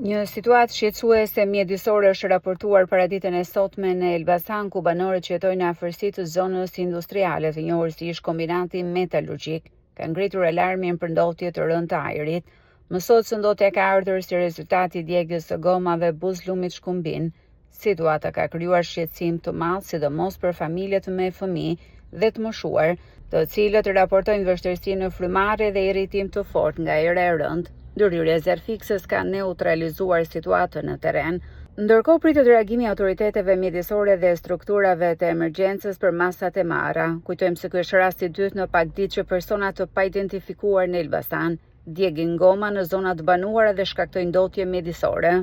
Një situatë shqetësuese mjedisore është raportuar paraditën e sotme në Elbasan, ku banorët që jetojnë në afërsi të zonës industriale të njohur si kombinati metalurgjik kanë ngritur alarmin për ndotje të rënd të ajrit. Mësohet se ndotja ka ardhur si rezultat i djegjes së gomave buzëllumit shkumbin. Situata ka krijuar shqetësim të madh, sidomos për familjet me fëmijë dhe të moshuar, të cilët raportojnë vështirësi në frymarrje dhe irritim të fortë nga era e rëndë. Ndërhyrja e zjarfikses ka neutralizuar situatën në terren. Ndërkohë pritet reagimi i autoriteteve mjedisore dhe strukturave të emergjencës për masat e marra. Kujtojmë se ky është rasti i dytë në pak ditë që persona të paidentifikuar në Elbasan djegin goma në zona të banuara dhe shkaktojnë ndotje mjedisore.